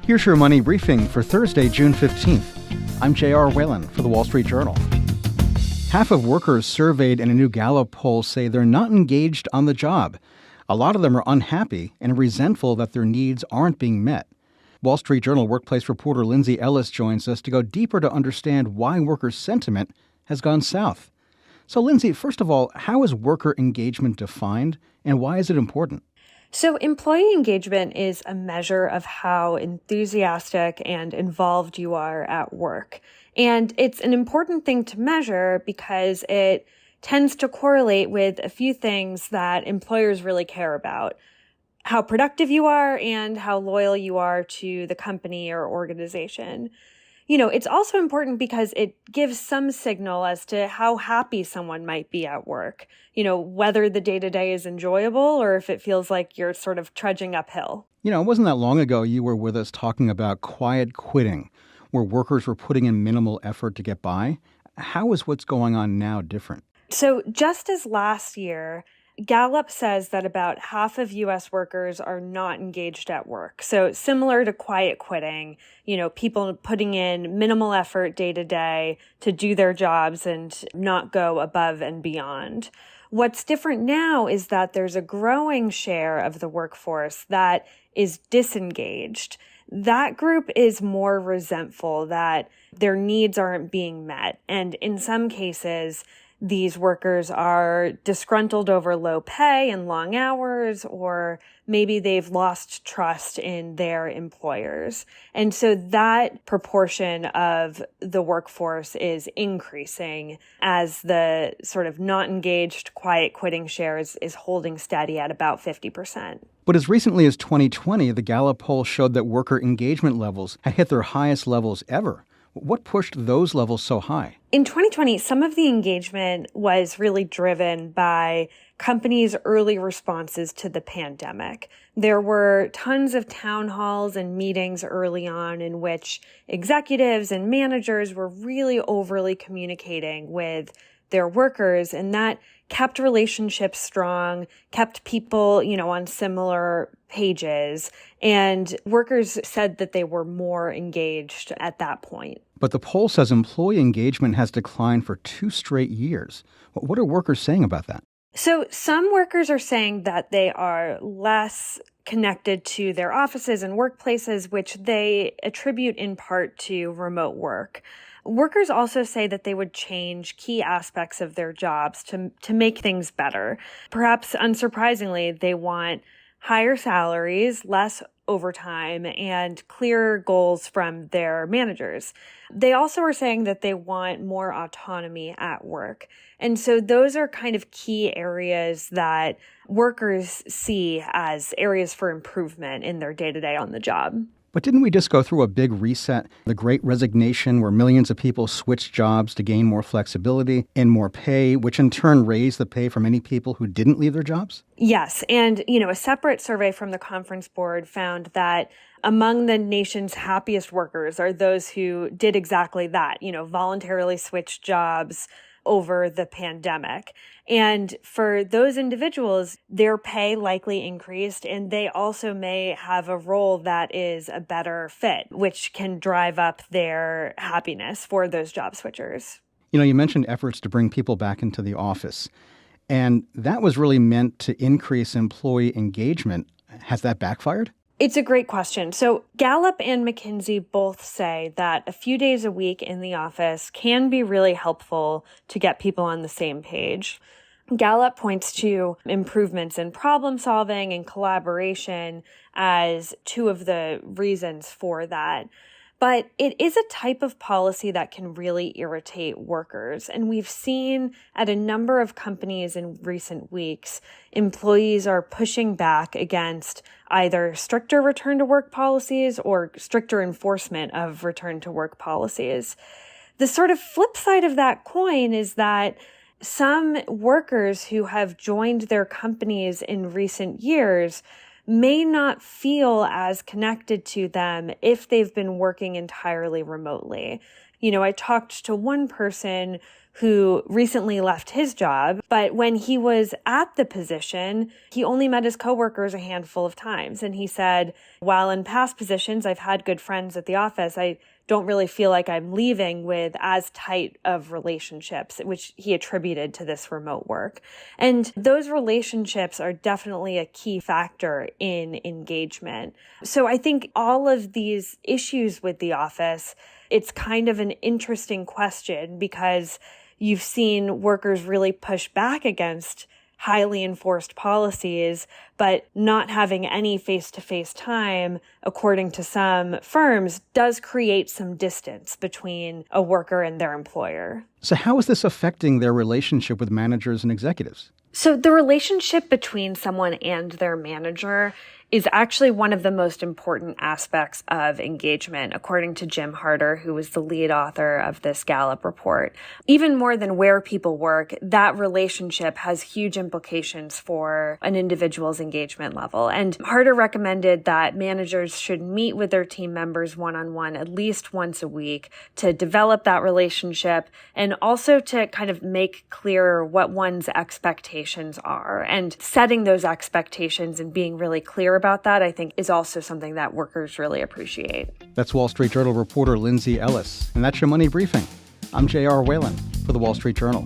Here's your money briefing for Thursday, June 15th. I'm J.R. Whalen for the Wall Street Journal. Half of workers surveyed in a new Gallup poll say they're not engaged on the job. A lot of them are unhappy and resentful that their needs aren't being met. Wall Street Journal workplace reporter Lindsay Ellis joins us to go deeper to understand why workers' sentiment has gone south. So, Lindsay, first of all, how is worker engagement defined and why is it important? So employee engagement is a measure of how enthusiastic and involved you are at work. And it's an important thing to measure because it tends to correlate with a few things that employers really care about: how productive you are and how loyal you are to the company or organization. It's also important because it gives some signal as to how happy someone might be at work, whether the day-to-day is enjoyable or if it feels like you're sort of trudging uphill. It wasn't that long ago you were with us talking about quiet quitting, where workers were putting in minimal effort to get by. How is what's going on now different? So just as last year, Gallup says that about half of U.S. workers are not engaged at work. So similar to quiet quitting, people putting in minimal effort day to day to do their jobs and not go above and beyond. What's different now is that there's a growing share of the workforce that is disengaged. That group is more resentful that their needs aren't being met. And in some cases, these workers are disgruntled over low pay and long hours, or maybe they've lost trust in their employers. And so that proportion of the workforce is increasing as the sort of not engaged, quiet quitting share is holding steady at about 50%. But as recently as 2020, the Gallup poll showed that worker engagement levels had hit their highest levels ever. What pushed those levels so high? In 2020, some of the engagement was really driven by companies' early responses to the pandemic. There were tons of town halls and meetings early on in which executives and managers were really overly communicating with their workers, and that kept relationships strong, kept people, on similar pages, and workers said that they were more engaged at that point. But the poll says employee engagement has declined for 2 straight years. What are workers saying about that? So some workers are saying that they are less connected to their offices and workplaces, which they attribute in part to remote work. Workers also say that they would change key aspects of their jobs to make things better. Perhaps unsurprisingly, they want higher salaries, less overtime, and clearer goals from their managers. They also are saying that they want more autonomy at work. And so those are kind of key areas that workers see as areas for improvement in their day-to-day on the job. But didn't we just go through a big reset, the Great Resignation, where millions of people switched jobs to gain more flexibility and more pay, which in turn raised the pay for many people who didn't leave their jobs? Yes. And, a separate survey from the Conference Board found that among the nation's happiest workers are those who did exactly that, voluntarily switched jobs over the pandemic. And for those individuals, their pay likely increased, and they also may have a role that is a better fit, which can drive up their happiness for those job switchers. You mentioned efforts to bring people back into the office, and that was really meant to increase employee engagement. Has that backfired? It's a great question. So Gallup and McKinsey both say that a few days a week in the office can be really helpful to get people on the same page. Gallup points to improvements in problem solving and collaboration as two of the reasons for that. But it is a type of policy that can really irritate workers. And we've seen at a number of companies in recent weeks, employees are pushing back against either stricter return to work policies or stricter enforcement of return to work policies. The sort of flip side of that coin is that some workers who have joined their companies in recent years may not feel as connected to them if they've been working entirely remotely. I talked to one person who recently left his job. But when he was at the position, he only met his coworkers a handful of times. And he said, while in past positions, I've had good friends at the office, I don't really feel like I'm leaving with as tight of relationships, which he attributed to this remote work. And those relationships are definitely a key factor in engagement. So I think all of these issues with the office, it's kind of an interesting question because you've seen workers really push back against highly enforced policies, but not having any face-to-face time, according to some firms, does create some distance between a worker and their employer. So how is this affecting their relationship with managers and executives? So the relationship between someone and their manager is actually one of the most important aspects of engagement, according to Jim Harder, who was the lead author of this Gallup report. Even more than where people work, that relationship has huge implications for an individual's engagement level. And Harder recommended that managers should meet with their team members one-on-one at least once a week to develop that relationship and also to kind of make clear what one's expectations are. And setting those expectations and being really clear about that, I think, is also something that workers really appreciate. That's Wall Street Journal reporter Lindsay Ellis. And that's your Money Briefing. I'm J.R. Whalen for the Wall Street Journal.